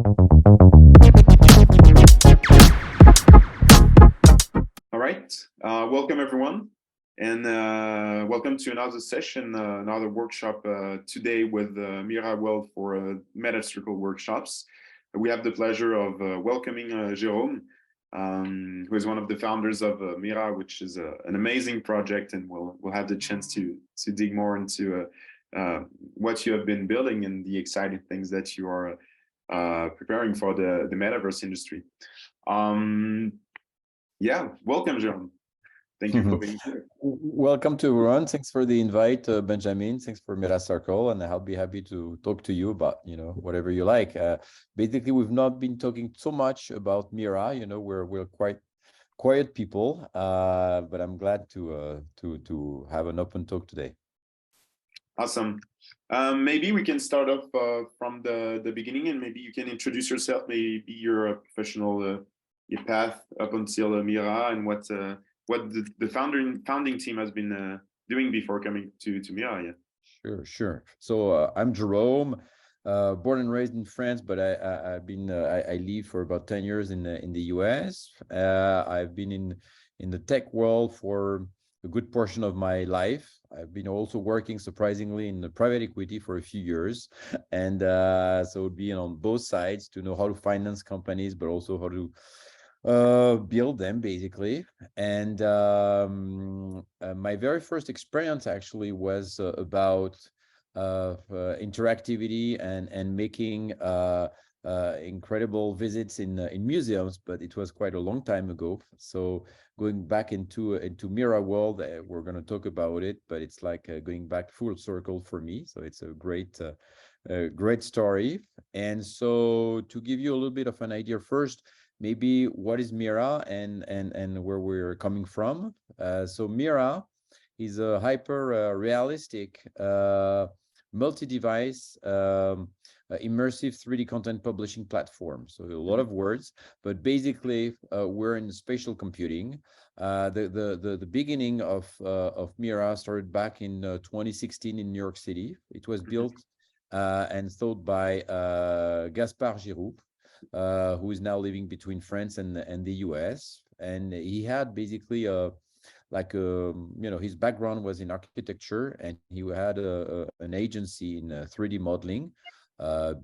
All right, welcome everyone, and welcome to another session, another workshop today with Mira World for Metacircle workshops. We have the pleasure of welcoming Jerome, who is one of the founders of Mira, which is an amazing project, and we'll have the chance to dig more into what you have been building and the exciting things that you are preparing for the metaverse industry. Yeah, welcome, Jerome. Thank you for being here. Welcome to everyone. Thanks for the invite, Benjamin. Thanks for Metacircle, and I'll be happy to talk to you about whatever you like. Basically, we've not been talking so much about Mira. We're quite quiet people, but I'm glad to have an open talk today. Awesome. Maybe we can start off from the beginning, and maybe you can introduce yourself, maybe your professional your path up until Mira, and what the founding team has been doing before coming to Mira. Yeah. Sure. So I'm Jerome, born and raised in France, but I live for about 10 years in the US. I've been in the tech world for a good portion of my life. I've been also working surprisingly in the private equity for a few years, and so being on both sides to know how to finance companies, but also how to build them basically. And my very first experience actually was about interactivity and making incredible visits in museums, but it was quite a long time ago. So going back into Mira world, we're going to talk about it, but it's like going back full circle for me. So it's a great story. And so to give you a little bit of an idea first, maybe what is Mira and where we're coming from. So Mira is a hyper realistic multi-device immersive 3D content publishing platform. So a lot of words, but basically we're in spatial computing. The beginning of Mira started back in 2016 in New York City. It was built and thought by Gaspard Giroux, who is now living between France and the US. And he had basically his background was in architecture, and he had an agency in 3D modeling,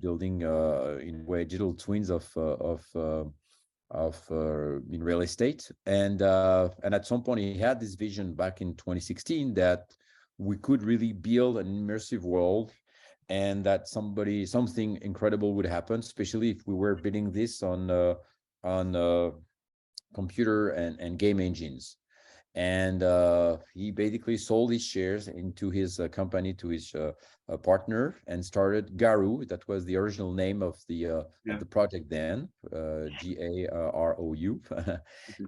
building in a way digital twins of in real estate. And at some point he had this vision back in 2016 that we could really build an immersive world, and that something incredible would happen, especially if we were building this on computer and game engines. And he basically sold his shares into his company to his partner and started Garou. That was the original name of the project then, GAROU.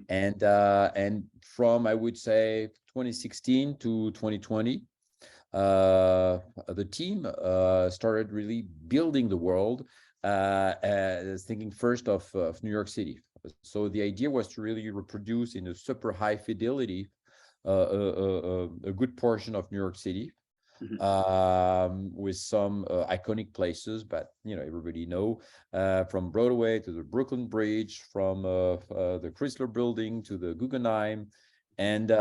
And from, I would say, 2016 to 2020, the team started really building the world, thinking first of New York City. So the idea was to really reproduce in a super high fidelity a good portion of New York City, with some iconic places, but everybody know, from Broadway to the Brooklyn Bridge, from the Chrysler Building to the Guggenheim, and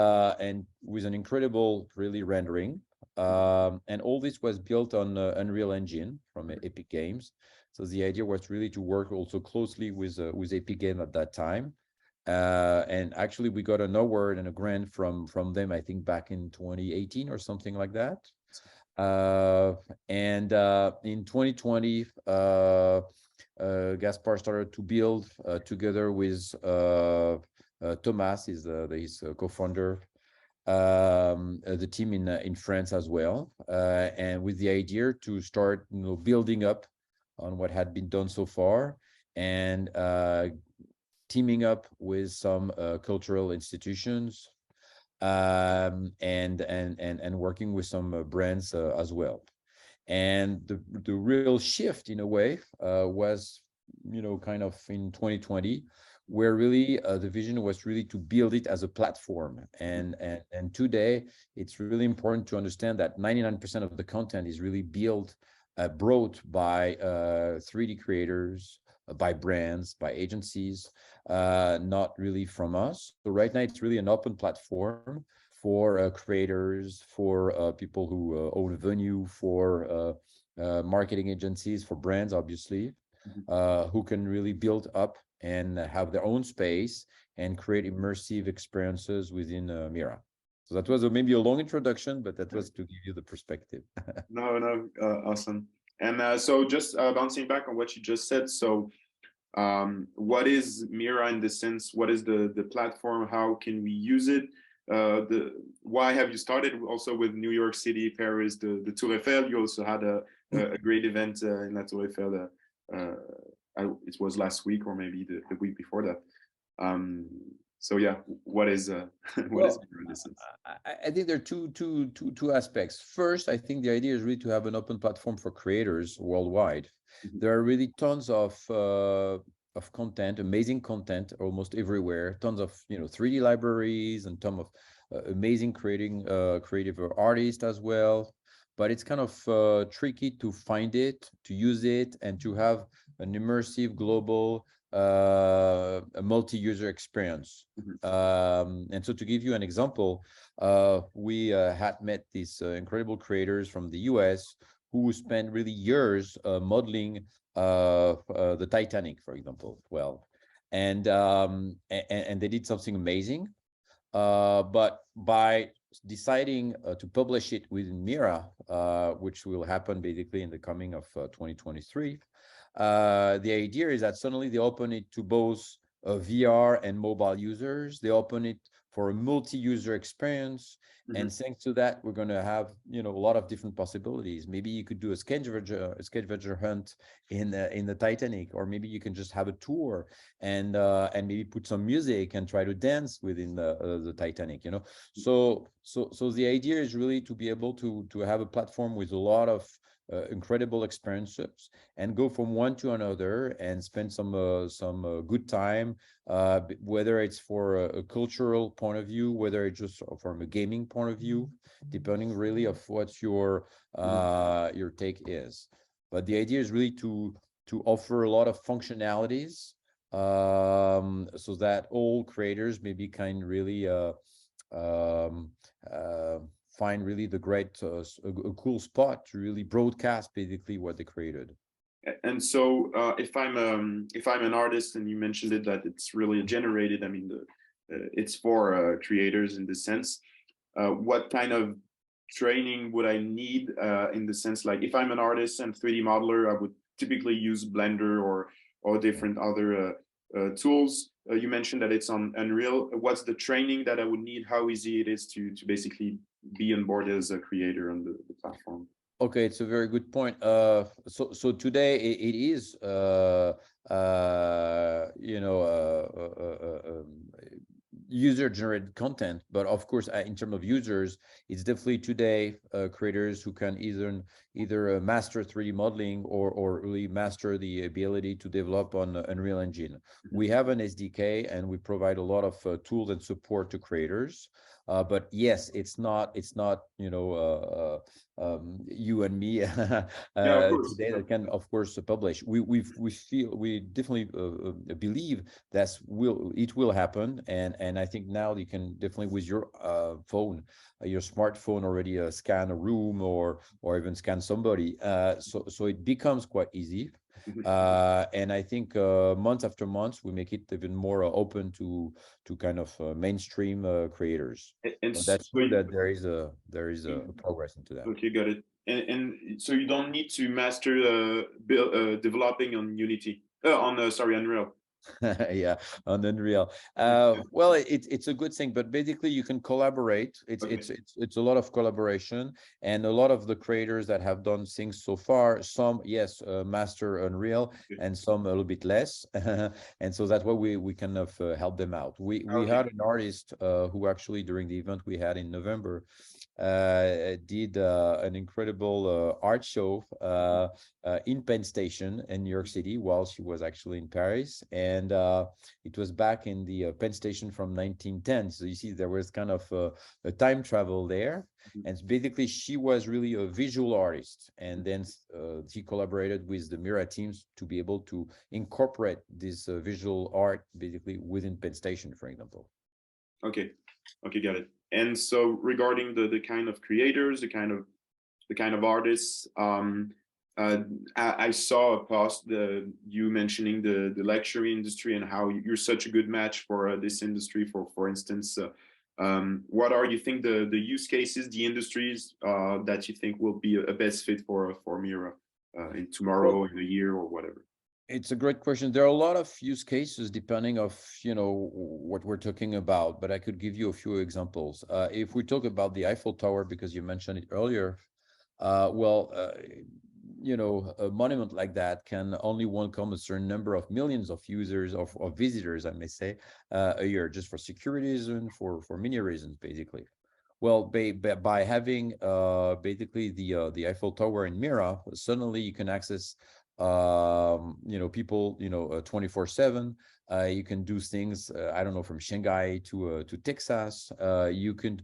with an incredible really rendering. And all this was built on Unreal Engine from Epic Games. So the idea was really to work also closely with Epic Games at that time. And actually we got an award and a grant from them, I think back in 2018 or something like that. And in 2020, Gaspar started to build together with Thomas, his co-founder, the team in France as well, and with the idea to start building up on what had been done so far, and teaming up with some cultural institutions, and working with some brands as well. And the real shift in a way was kind of in 2020, where really the vision was really to build it as a platform. And today it's really important to understand that 99% of the content is really brought by 3D creators, by brands, by agencies, not really from us. So right now it's really an open platform for creators, for people who own a venue, for marketing agencies, for brands, obviously, who can really build up and have their own space and create immersive experiences within Mira. So that was maybe a long introduction, but that was to give you the perspective. No, awesome. And so just bouncing back on what you just said, so what is Mira in the sense, what is the platform, how can we use it? Why have you started also with New York City, Paris, the Tour Eiffel? You also had a great event in La Tour Eiffel. It was last week or maybe the week before that. So yeah, what is what is Mira in this sense? I think there are two aspects. First, I think the idea is really to have an open platform for creators worldwide. There are really tons of content, amazing content, almost everywhere. Tons of 3D libraries and tons of amazing creative artists as well. But it's kind of tricky to find it, to use it, and to have an immersive global a multi-user experience. And so to give you an example, we had met these incredible creators from the US who spent really years modeling the Titanic, for example. Well, and they did something amazing. But by deciding to publish it within Mira, which will happen basically in the coming of 2023, the idea is that suddenly they open it to both VR and mobile users. They open it for a multi-user experience. And thanks to that, we're going to have a lot of different possibilities. Maybe you could do a scavenger hunt in the Titanic, or maybe you can just have a tour and maybe put some music and try to dance within the Titanic. So the idea is really to be able to have a platform with a lot of incredible experiences and go from one to another and spend some good time, whether it's for a cultural point of view, whether it's just from a gaming point of view, depending really of what your take is. But the idea is really to offer a lot of functionalities, so that all creators maybe can really find really the great a cool spot to really broadcast basically what they created. And so if I'm an artist, and you mentioned it, that it's really generated, I mean, it's for creators in the sense, what kind of training would I need in the sense, like if I'm an artist and 3D modeler, I would typically use Blender or different other tools. You mentioned that it's on Unreal. What's the training that I would need? How easy it is to basically be on board as a creator on the platform? Okay, it's a very good point. So today it is user-generated content, but of course, in terms of users, it's definitely today creators who can either master 3D modeling or really master the ability to develop on Unreal Engine. We have an SDK and we provide a lot of tools and support to creators. But yes, it's not you and me today that can, of course, publish. We definitely believe that it will happen, and I think now you can definitely with your phone, your smartphone already scan a room or even scan somebody. So it becomes quite easy. And I think month after month we make it even more open to kind of mainstream creators. And so that's true that there is a progress into that. Okay, got it. And so you don't need to master developing on Unity, Unreal. Yeah, on Unreal. Well, it's a good thing, but basically you can collaborate. It's a lot of collaboration, and a lot of the creators that have done things so far, some yes master Unreal, and some a little bit less, and so that's why we kind of help them out. We had an artist who actually during the event we had in November did an incredible art show in Penn Station in New York City while she was actually in Paris. And it was back in the Penn Station from 1910. So you see, there was kind of a time travel there. And basically, she was really a visual artist. And then she collaborated with the Mira teams to be able to incorporate this visual art basically within Penn Station, for example. Okay, okay, got it. And so regarding the kind of creators, the kind of artists, I saw a post you mentioning the lecture industry and how you're such a good match for this industry. For instance, what are you think the use cases, the industries that you think will be a best fit for Mira in tomorrow, in a year, or whatever? It's a great question. There are a lot of use cases depending of, what we're talking about, but I could give you a few examples. If we talk about the Eiffel Tower, because you mentioned it earlier, a monument like that can only welcome a certain number of millions of users or visitors, I may say, a year, just for security reasons, for many reasons, basically. Well, by having basically the Eiffel Tower in Mira, suddenly you can access people 24/7. You can do things I don't know, from Shanghai to Texas. You can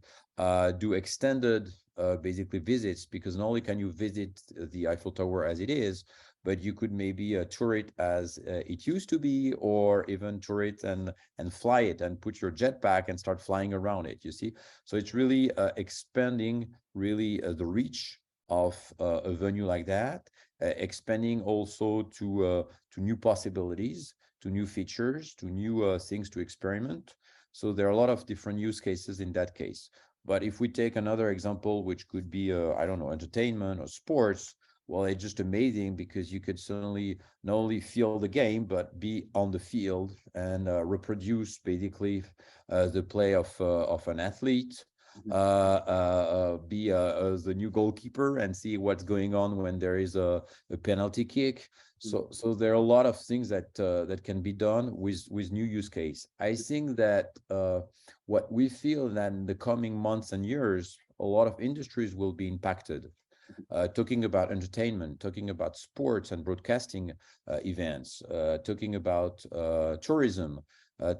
do extended basically visits, because not only can you visit the Eiffel Tower as it is, but you could maybe tour it as it used to be, or even tour it and fly it and put your jetpack and start flying around it, you see. So it's really expanding really the reach of a venue like that, expanding also to new possibilities, to new features, to new things to experiment. So there are a lot of different use cases in that case. But if we take another example, which could be, I don't know, entertainment or sports, well, it's just amazing, because you could suddenly not only feel the game, but be on the field and reproduce basically the play of an athlete, be the new goalkeeper and see what's going on when there is a penalty kick. So there are a lot of things that that can be done with new use case. I think that what we feel that in the coming months and years, a lot of industries will be impacted. Talking about entertainment, talking about sports and broadcasting events, talking about tourism,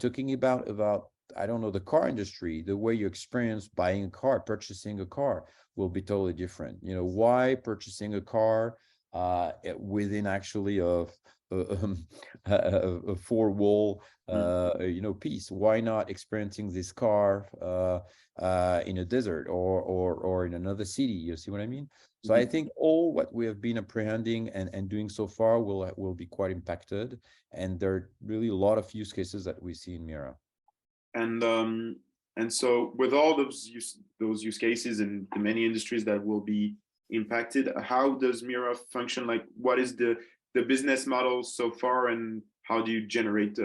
talking about I don't know, the car industry. The way you experience buying a car, purchasing a car will be totally different. Why purchasing a car within actually a four-wall piece? Why not experiencing this car in a desert or in another city? You see what I mean? So I think all what we have been apprehending and doing so far will be quite impacted, and there are really a lot of use cases that we see in Mira. And so with all those use cases and the many industries that will be impacted, how does Mira function? Like, what is the business model so far, and how do you generate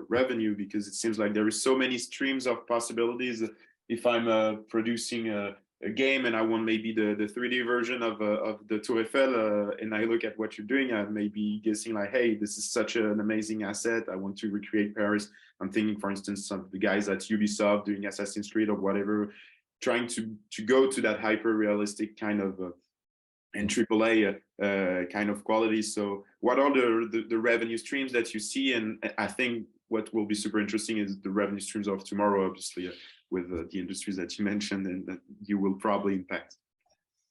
revenue? Because it seems like there is so many streams of possibilities. If I'm producing a game and I want maybe the 3D version of the Tour Eiffel, and I look at what you're doing, I may be guessing like, hey, this is such an amazing asset. I want to recreate Paris. I'm thinking, for instance, of the guys at Ubisoft doing Assassin's Creed or whatever, trying to go to that hyper realistic kind of and AAA kind of quality. So what are the revenue streams that you see? And I think what will be super interesting is the revenue streams of tomorrow, obviously, with the industries that you mentioned and that you will probably impact.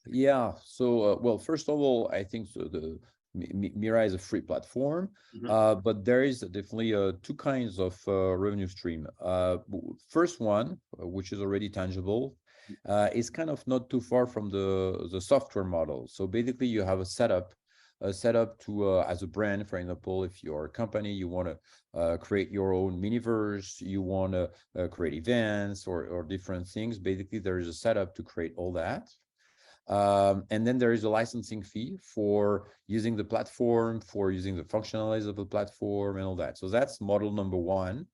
Yeah. So, well, first of all, I think so the Mira is a free platform, but there is definitely two kinds of revenue stream. First one, which is already tangible, is kind of not too far from the software model. So basically, you have a setup to as a brand, for example, if you're a company, you want to create your own miniverse, you want to create events or different things. Basically, there is a setup to create all that. And then there is a licensing fee for using the platform, for using the functionalities of the platform and all that. So that's model number one.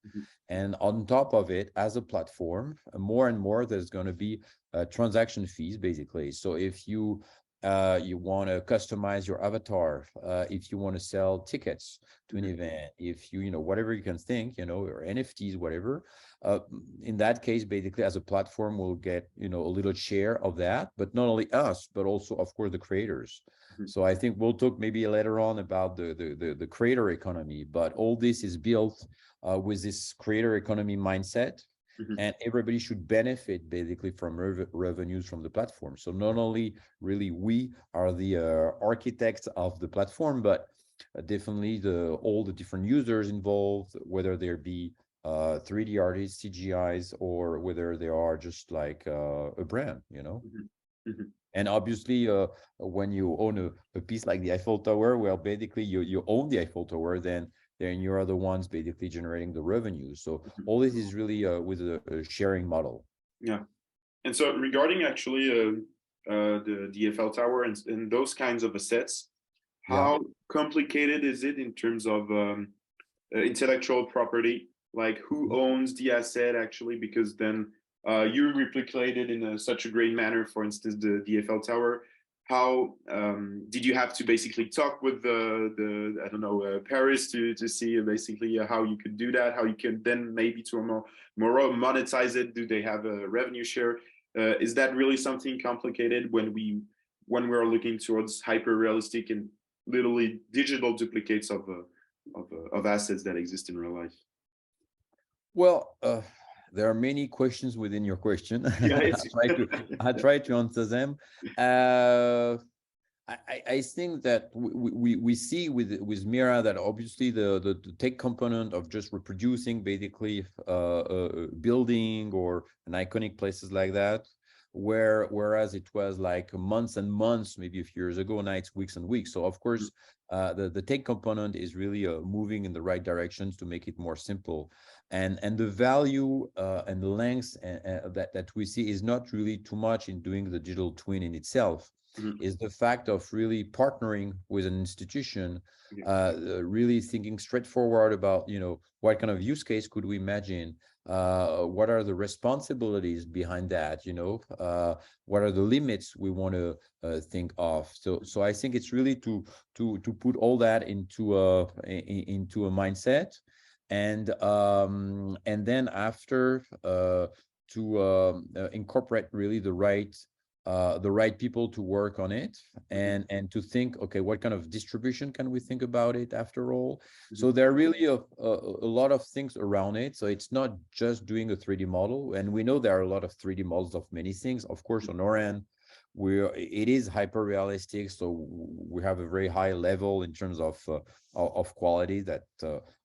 And on top of it, as a platform, more and more, there's going to be transaction fees, basically. So if you You want to customize your avatar, if you want to sell tickets to an event, if you know, whatever you can think, you know, or NFTs, whatever. In that case, basically, as a platform, we'll get, you know, a little share of that, but not only us, but also, of course, the creators. So I think we'll talk maybe later on about the creator economy, but all this is built with this creator economy mindset, and everybody should benefit basically from revenues from the platform. So not only really we are the architects of the platform, but definitely all the different users involved, whether there be 3D artists, CGIs, or whether they are just like a brand, you know. And obviously, when you own a piece like the Eiffel Tower, well, basically you own the Eiffel Tower, then you are the ones basically generating the revenue. So all this is really with a sharing model. Yeah. And so regarding actually the Eiffel Tower and those kinds of assets, Yeah. how complicated is it in terms of intellectual property? Like who owns the asset actually? Because then you replicate it in such a great manner. For instance, the Eiffel Tower. How did you have to basically talk with the I don't know Paris to see basically how you could do that? How you can then maybe to more monetize it? Do they have a revenue share? Is that really something complicated when we're looking towards hyper realistic and literally digital duplicates of assets that exist in real life? Well, there are many questions within your question. Yeah, I try to answer them. I think that we see with Mira that obviously the tech component of just reproducing basically a building or an iconic places like that, whereas it was like months and months, maybe a few years ago, now it's weeks and weeks. So of course, the tech component is really moving in the right directions to make it more simple, and the value and the length that we see is not really too much in doing the digital twin in itself. Is the fact of really partnering with an institution, really thinking straightforward about, you know, what kind of use case could we imagine, what are the responsibilities behind that, you know, what are the limits we want to think of. So I think it's really to put all that into a mindset, and then after to incorporate really the right people to work on it, and to think, okay, what kind of distribution can we think about it after all? So there are really a lot of things around it. So it's not just doing a 3D model, and we know there are a lot of 3D models of many things. Of course, on our end, it is hyper realistic, so we have a very high level in terms of quality that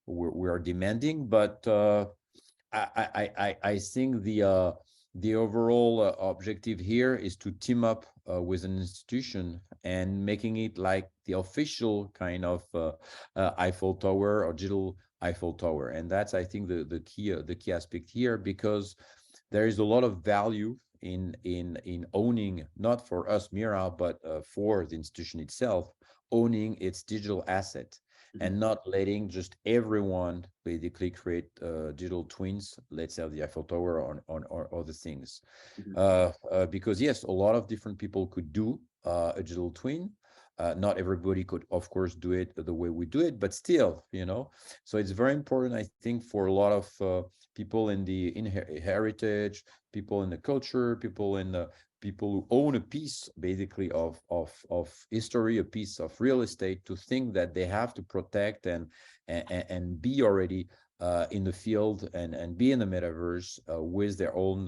we are demanding. But I think the overall objective here is to team up with an institution and making it like the official kind of Eiffel Tower or digital Eiffel Tower. And that's, I think, the key aspect here, because there is a lot of value in owning, not for us Mira, but for the institution itself, owning its digital asset, and not letting just everyone basically create digital twins, let's say, of the Eiffel Tower on other things. Because yes, a lot of different people could do a digital twin. Not everybody could, of course, do it the way we do it, but still, you know. So it's very important, I think, for a lot of people in the heritage, people in the culture, people who own a piece basically of history, a piece of real estate, to think that they have to protect and be already in the field and be in the metaverse with their own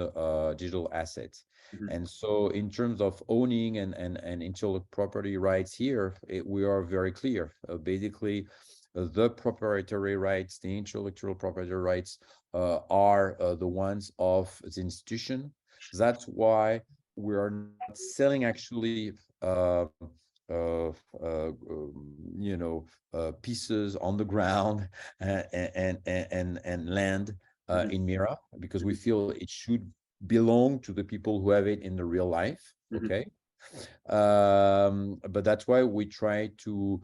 digital assets. And so in terms of owning and intellectual property rights here, we are very clear. Basically, the proprietary rights, the intellectual property rights are the ones of the institution. That's why we are not selling actually you know, pieces on the ground and land in Mira, because we feel it should belong to the people who have it in the real life. Okay. But that's why we try to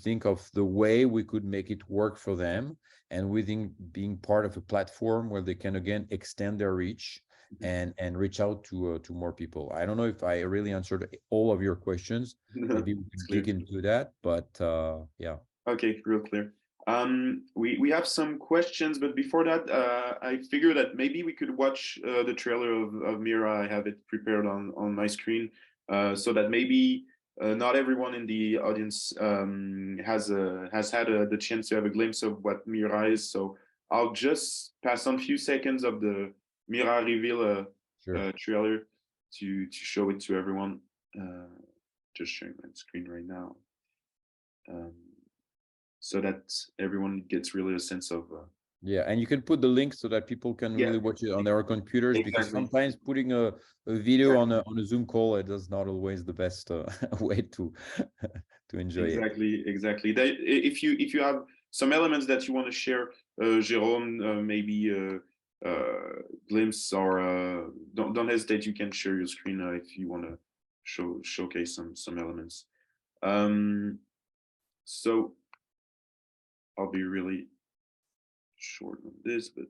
think of the way we could make it work for them, and within being part of a platform where they can again extend their reach and reach out to more people. I don't know if I really answered all of your questions. Maybe we It's can clear. dig into that, but yeah. Okay, real clear. We have some questions, but before that, I figured that maybe we could watch the trailer of Mira. I have it prepared on my screen, so that maybe not everyone in the audience has had the chance to have a glimpse of what Mira is. So I'll just pass on a few seconds of the Mira reveal Sure. trailer to show it to everyone. Just sharing my screen right now. Um, so that everyone gets really a sense of Yeah, and you can put the link so that people can yeah, really watch it on their computers, because exactly, sometimes putting a video exactly, on a Zoom call, it is not always the best way to to enjoy it. exactly. If you have some elements that you want to share, Jerome, maybe glimpse or don't hesitate. You can share your screen if you want to showcase some elements. So I'll be really short on this, but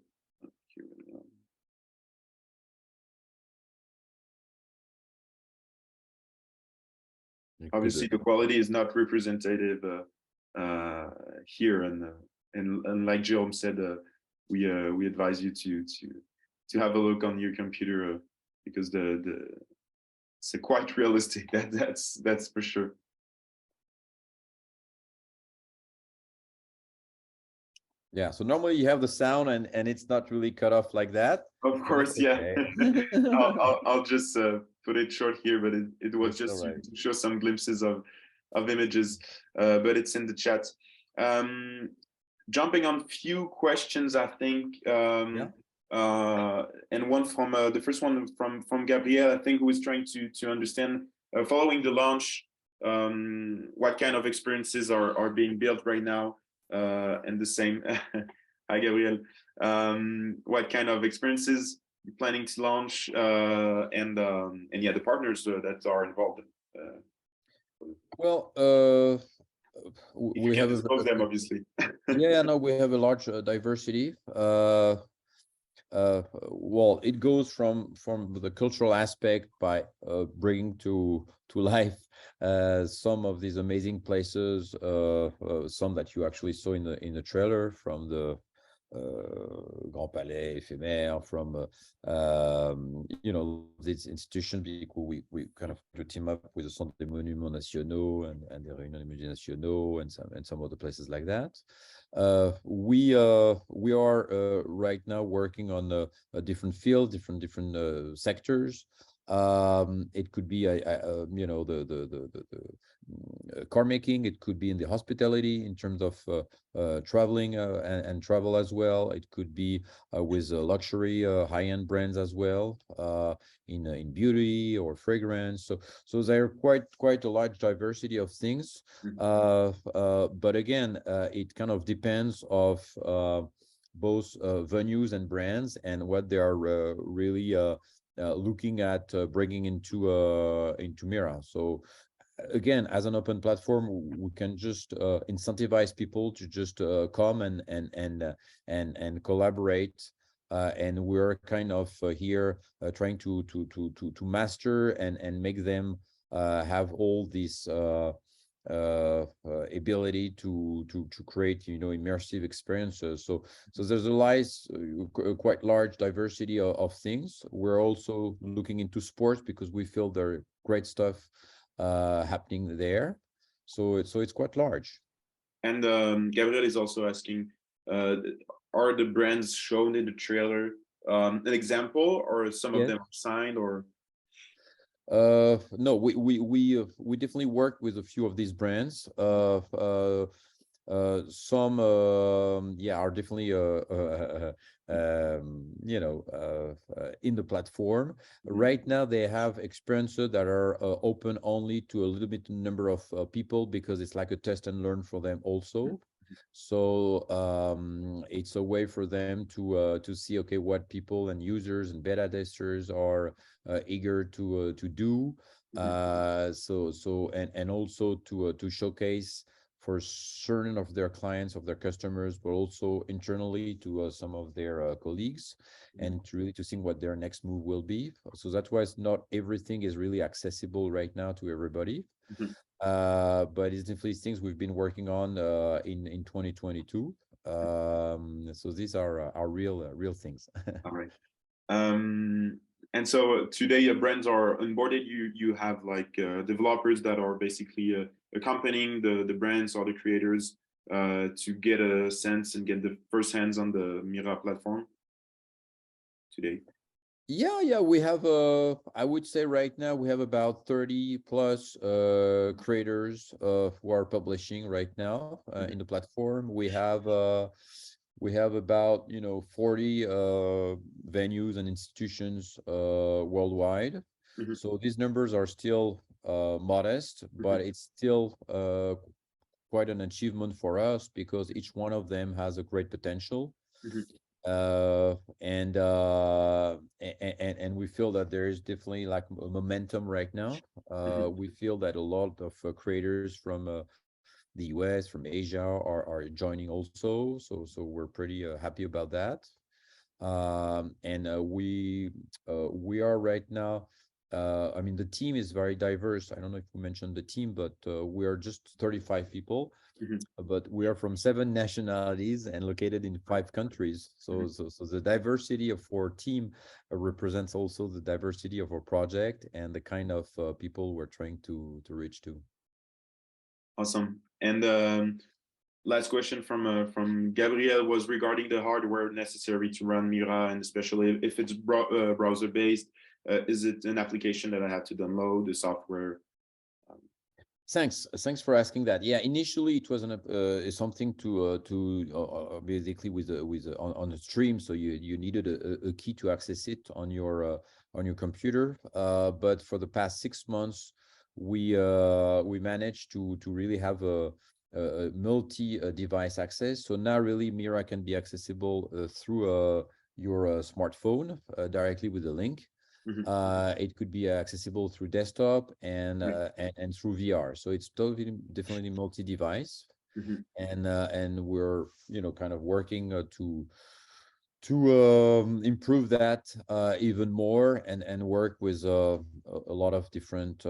here we go. You could, Obviously the quality is not representative here, and like Jerome said, we advise you to have a look on your computer because the it's quite realistic. That's for sure. yeah, so normally you have the sound and it's not really cut off like that, Of but that's course, yeah. okay. I'll just put it short here, but it was That's all just right. to show some glimpses of images, but it's in the chat. Um, Jumping on few questions, I think, Yeah. and one from the first one from Gabriel, I think, who is trying to understand following the launch, what kind of experiences are being built right now, and the same. Hi, Gabriel. What kind of experiences you're planning to launch, and yeah, the partners that are involved. Well, If you we can have disclose them, obviously. yeah, no, we have a large diversity. Well, it goes from the cultural aspect by bringing to life some of these amazing places, some that you actually saw in the trailer, from the Grand Palais éphémère, from you know, these institutions. Because we kind of to team up with the Centre des Monuments Nationaux and the Réunion des Musées Nationaux and some other places like that. We are right now working on a different field, different sectors. It could be you know, the car making. It could be in the hospitality in terms of traveling and travel as well. It could be with luxury high-end brands as well, in beauty or fragrance. So there are quite a large diversity of things. But again, it kind of depends of both venues and brands and what they are really looking at bringing into Mira. So again, as an open platform, we can just incentivize people to just come and collaborate. And we're kind of here trying to master and make them have all these ability to create, you know, immersive experiences. So there's quite large diversity of things. We're also looking into sports because we feel there are great stuff happening there. So it's quite large. And Gabriel is also asking, are the brands shown in the trailer an example, or some of Yeah. them are signed, or? No, we definitely work with a few of these brands. Some yeah, are definitely you know, in the platform. Right now they have experiences that are open only to a little bit number of people, because it's like a test and learn for them also. So it's a way for them to see, okay, what people and users and beta testers are eager to do. So and also to showcase for certain of their clients, of their customers, but also internally to some of their colleagues, and to really to think what their next move will be. So that's why it's not everything is really accessible right now to everybody. But it's definitely things we've been working on in 2022. So these are our real things. All right. And so today brands are onboarded. You have like developers that are basically accompanying the brands or the creators to get a sense and get the first hands on the Mira platform today. Yeah, we have I would say right now we have about 30 plus creators who are publishing right now in the platform. We have about 40 venues and institutions worldwide. So these numbers are still modest, but it's still quite an achievement for us because each one of them has a great potential. And we feel that there is definitely like a momentum right now. We feel that a lot of creators from the US, from Asia are joining also. So we're pretty happy about that. And we are right now. I mean, the team is very diverse. I don't know if we mentioned the team, but we are just 35 people. But we are from 7 nationalities and located in 5 countries. So the diversity of our team represents also the diversity of our project and the kind of people we're trying to reach to. Awesome. And last question from Gabriel was regarding the hardware necessary to run Mira, and especially if it's browser based. Is it an application that I have to download the software? Thanks for asking that. Yeah, initially it wasn't something to basically on the stream. So you needed a key to access it on your computer. But for the past 6 months, we managed to really have a multi-device access. So now really Mira can be accessible through your smartphone directly with a link. It could be accessible through desktop and through VR. So it's definitely multi-device, and we're kind of working to improve that even more and work with a lot of different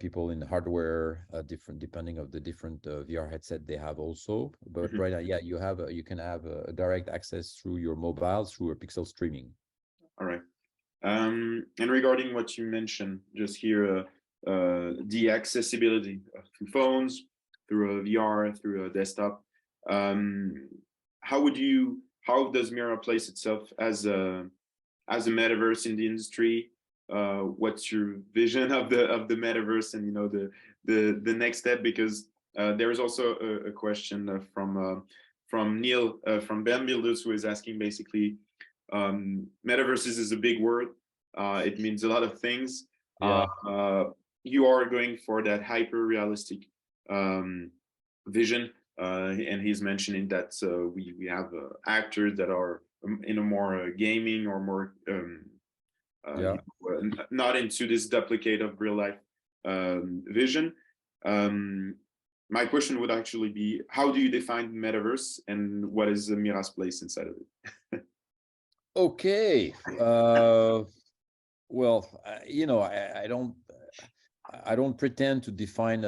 people in hardware, different depending of the different VR headset they have also. But right now, yeah, you can have a direct access through your mobile through a pixel streaming. All right. And regarding what you mentioned just here, the accessibility through phones, through a VR, through a desktop, how does Mira place itself as a metaverse in the industry? What's your vision of the metaverse, and the next step? Because there is also a question from Neil from Ben Builders, who is asking basically, metaverses is a big word. It means a lot of things. You are going for that hyper realistic vision, and he's mentioning that we have actors that are in a more gaming or more not into this duplicate of real life vision. My question would actually be, how do you define metaverse, and what is Mira's place inside of it? Okay. Well, I don't pretend to define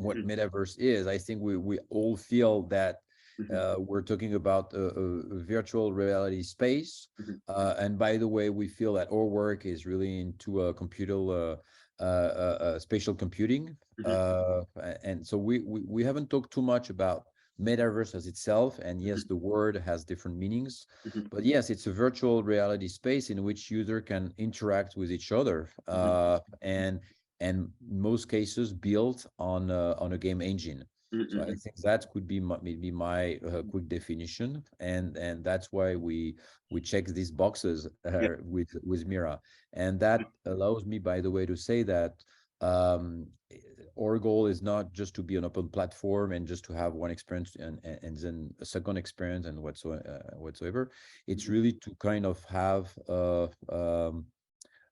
what metaverse is. I think we all feel that we're talking about a virtual reality space. And by the way, we feel that our work is really into computer spatial computing. And so we haven't talked too much about metaverse as itself, and yes, the word has different meanings, but yes, it's a virtual reality space in which user can interact with each other, and in most cases built on a game engine. So I think that could be maybe my quick definition, and that's why we check these boxes with Mira, and that allows me, by the way, to say that our goal is not just to be an open platform and just to have one experience and then a second experience and whatsoever. It's really to kind of have a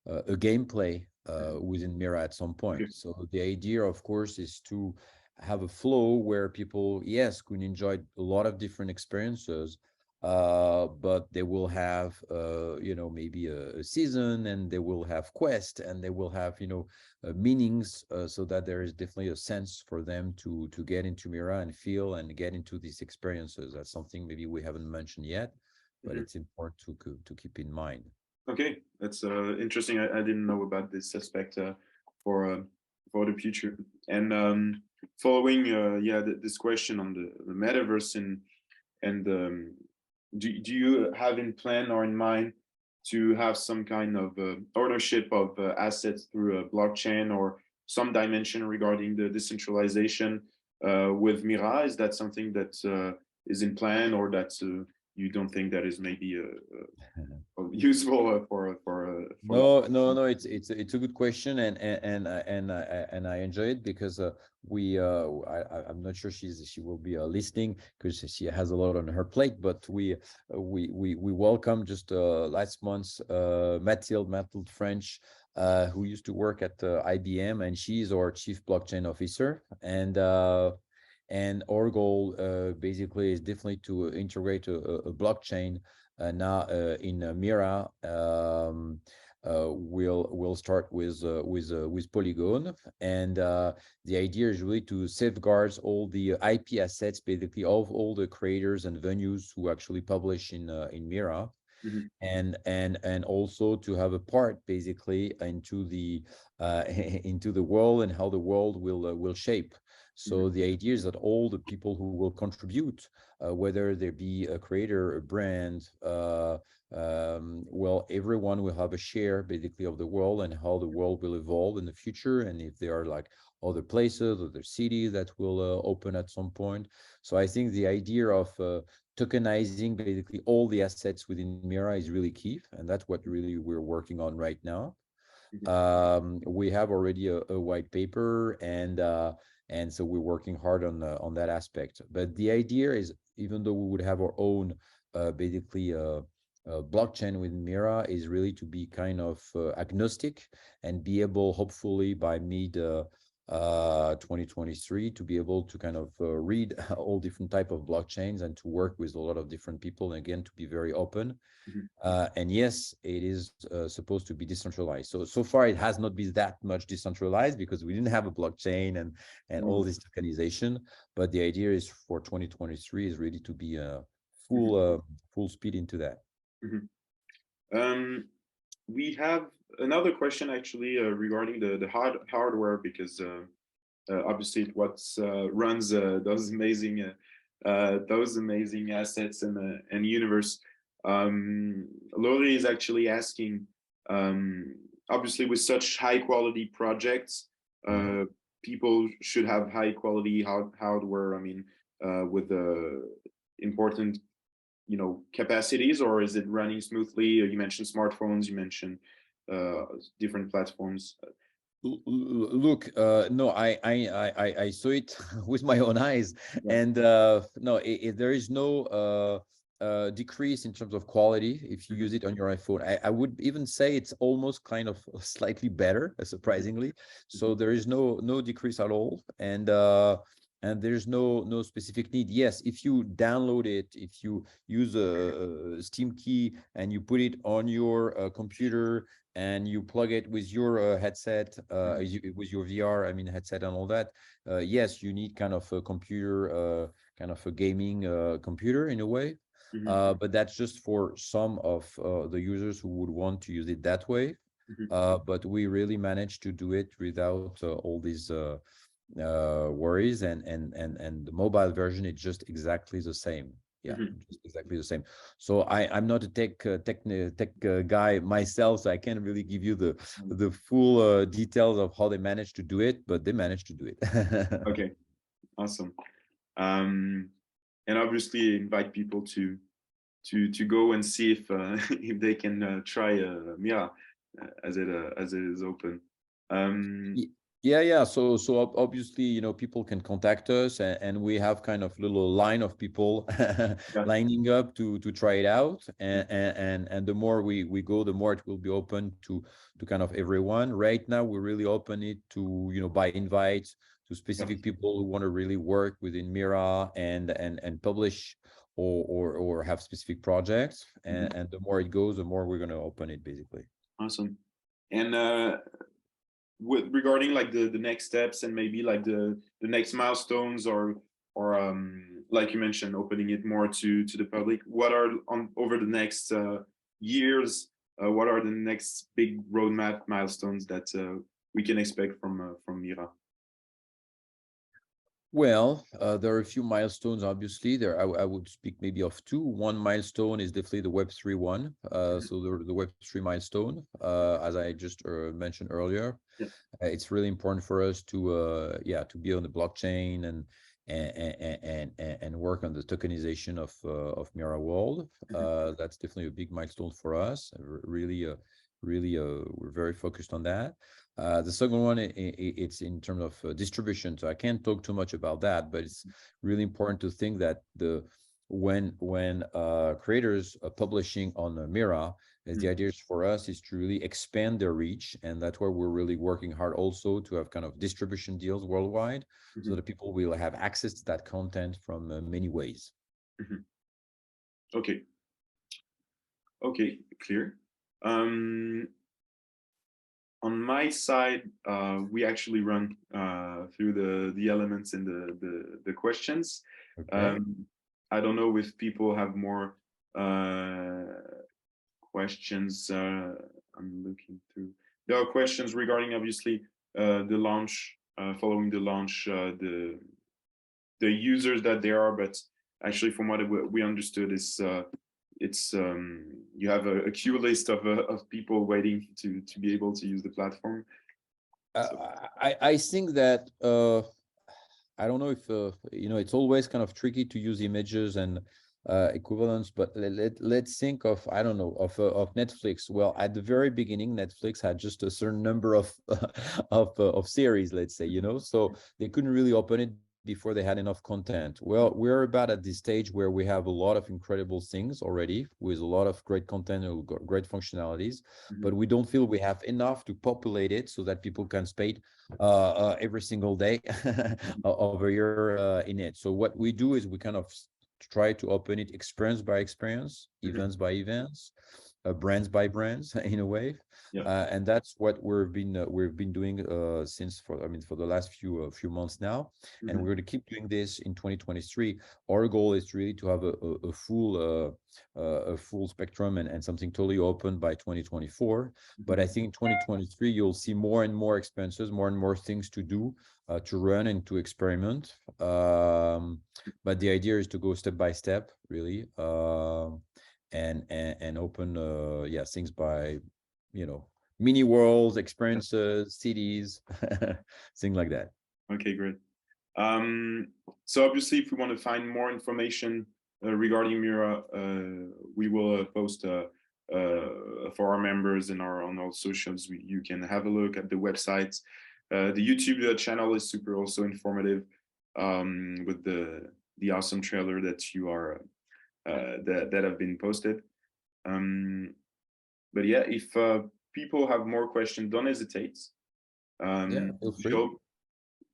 gameplay within Mira at some point. So the idea, of course, is to have a flow where people, yes, could enjoy a lot of different experiences, but they will have, maybe a season, and they will have quest, and they will have, meanings, so that there is definitely a sense for them to get into Mira and feel and get into these experiences. That's something maybe we haven't mentioned yet, but Mhm. it's important to keep in mind. Okay, that's interesting. I didn't know about this aspect for uh, for the future. And following, this question on the metaverse, and do you have in plan or in mind to have some kind of ownership of assets through a blockchain or some dimension regarding the decentralization with Mira? Is that something that is in plan, or that you don't think that is maybe useful for No, no, no. It's a good question, and I enjoy it because I'm not sure she will be listening because she has a lot on her plate. But we welcome just last month Mathilde French, who used to work at IBM, and she's our chief blockchain officer. And our goal basically is definitely to integrate a blockchain now in Mira. We'll start with Polygon, and the idea is really to safeguard all the IP assets, basically of all the creators and venues who actually publish in Mira, Mhm, and also to have a part basically into the into the world and how the world will shape. mhm, So the idea is that all the people who will contribute, whether there be a creator, a brand, well, everyone will have a share basically of the world and how the world will evolve in the future, and if there are like other places, other cities that will open at some point. So I think the idea of tokenizing basically all the assets within Mira is really key, and that's what really we're working on right now. mhm, We have already a white paper, and so we're working hard on that aspect. But the idea is, even though we would have our own basically blockchain with Mira, is really to be kind of agnostic and be able, hopefully by mid 2023, to be able to kind of read all different type of blockchains and to work with a lot of different people, and again, to be very open. mhm, And yes, it is supposed to be decentralized. So far, it has not been that much decentralized because we didn't have a blockchain and all mhm, this tokenization. But the idea is for 2023 is really to be mhm, full speed into that. mhm. Um, we have another question actually regarding the hardware, because obviously what runs those amazing assets and universe. Lori is actually asking, um, obviously with such high quality projects, Mhm. people should have high quality hardware. I mean, with the important capacities, or is it running smoothly? You mentioned smartphones, you mentioned different platforms. Look, no, I saw it with my own eyes, Yeah. and no, there is no decrease in terms of quality if you Mhm, use it on your iPhone. I would even say it's almost kind of slightly better, mhm, surprisingly. So mhm, there is no decrease at all, and there's no specific need. Yes, if you download it, if you use a Steam key and you put it on your computer and you plug it with your headset, mhm, with your VR, I mean, headset and all that. Yes, you need kind of a computer, kind of a gaming computer in a way. mhm, But that's just for some of the users who would want to use it that way. mhm, But we really managed to do it without all these worries, and the mobile version is just exactly the same. Yeah, mhm, just exactly the same. So I'm not a tech guy myself, so I can't really give you mhm. the full details of how they managed to do it, but they managed to do it. Okay, awesome. Um, and obviously invite people to go and see if if they can try Mira as it is open. Um, Y- yeah. So obviously, people can contact us, and we have kind of little line of people yeah. lining up to try it out, and the more we go, the more it will be open to kind of everyone. Right now, we really open it to by invite, to specific people who want to really work within Mira and publish or have specific projects. And the more it goes, the more we're going to open it, basically. Awesome. And with regarding like the next steps and maybe like the next milestones or like you mentioned, opening it more to the public, what are over the next years, what are the next big roadmap milestones that we can expect from Mira? Well, there are a few milestones, obviously. I would speak maybe of two. One milestone is definitely the Web3 one. So the Web3 milestone, as I just mentioned earlier, it's really important for us to be on the blockchain and work on the tokenization of Mira World. That's definitely a big milestone for us. Really, we're very focused on that. The second one, it's in terms of distribution. So I can't talk too much about that, but it's really important to think that when creators are publishing on Mira, the idea is for us is to really expand their reach, and that's where we're really working hard also to have kind of distribution deals worldwide, so that people will have access to that content from many ways. Okay, clear. On my side, we actually run through the elements and the questions. Okay. I don't know if people have more questions. I'm looking through. There are questions regarding obviously the launch, following the launch, the users that there are, but actually from what we understood is it's you have a queue list of people waiting to be able to use the platform. I think that I don't know if it's always kind of tricky to use images and equivalents, but let's think of, I don't know, of Netflix. Well, at the very beginning, Netflix had just a certain number of of series, let's say, so they couldn't really open it before they had enough content. Well, we're about at this stage where we have a lot of incredible things already with a lot of great content and great functionalities, but we don't feel we have enough to populate it so that people can spend every single day over here in it. So what we do is we kind of try to open it experience by experience, events by events, brands by brands in a way. And that's what we've been doing since for the last few months now, and we're going to keep doing this in 2023. Our goal is really to have a full spectrum and something totally open by 2024. But I think in 2023 you'll see more and more expenses, more and more things to do, to run and to experiment. But the idea is to go step by step, really, and open things by mini worlds, experiences, cities, things like that. Okay, great. So obviously if we want to find more information regarding Mira, we will post for our members and on our socials. You can have a look at the website. The YouTube channel is super also informative, with the awesome trailer that you are that have been posted. But yeah, if people have more questions, don't hesitate. Feel free.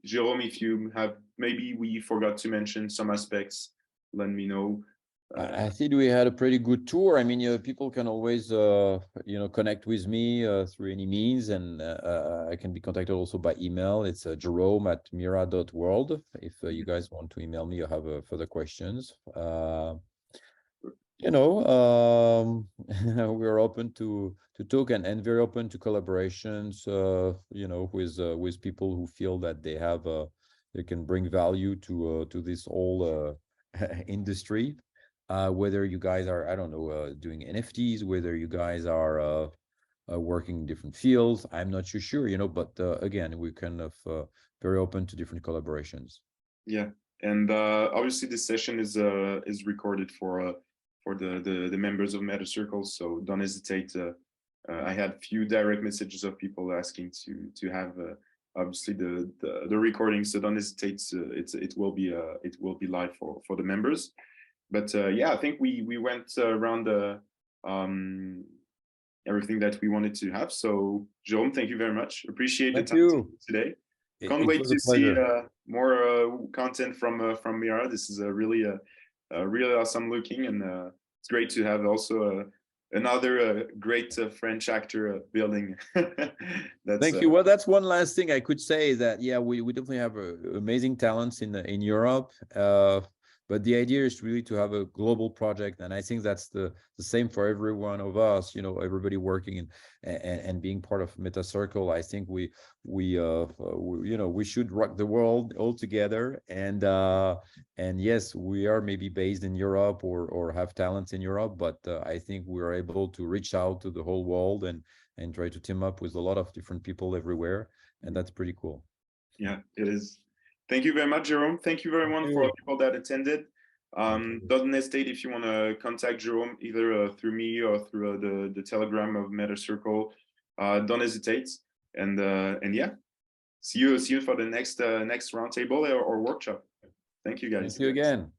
Jerome, if you have, maybe we forgot to mention some aspects, let me know. I think we had a pretty good tour. I mean, people can always, connect with me through any means, and I can be contacted also by email. It's jerome@mira.world if you guys want to email me or have further questions. We're open to talk and very open to collaborations, with people who feel that they can bring value to this whole industry. Whether you guys are, I don't know, doing NFTs, whether you guys are working in different fields, I'm not too sure, but again, we're kind of very open to different collaborations. Yeah, and obviously this session is recorded for the members of Metacircle, so don't hesitate. I had a few direct messages of people asking to have obviously the recording, so don't hesitate. It will be live for the members. But yeah, I think we went around everything that we wanted to have. So Jerome, thank you very much. Appreciate the time today. Can't It wait was a to see pleasure. more content from Mira. This is a really awesome looking, and it's great to have also another great French actor building. That's Thank you. Well, that's one last thing I could say is that, yeah, we definitely have amazing talents in Europe. But the idea is really to have a global project. And I think that's the same for every one of us, you know, everybody working and being part of Metacircle. I think we you know, we should rock the world all together. And yes, we are maybe based in Europe or have talents in Europe, but I think we're able to reach out to the whole world and try to team up with a lot of different people everywhere. And that's pretty cool. Yeah, it is. Thank you very much, Jerome. Thank you very much for all the people that attended. Doesn't hesitate if you want to contact Jerome either through me or through the Telegram of Metacircle. Don't hesitate. And yeah, see you for the next next roundtable or workshop. Thank you, guys. Thank you again.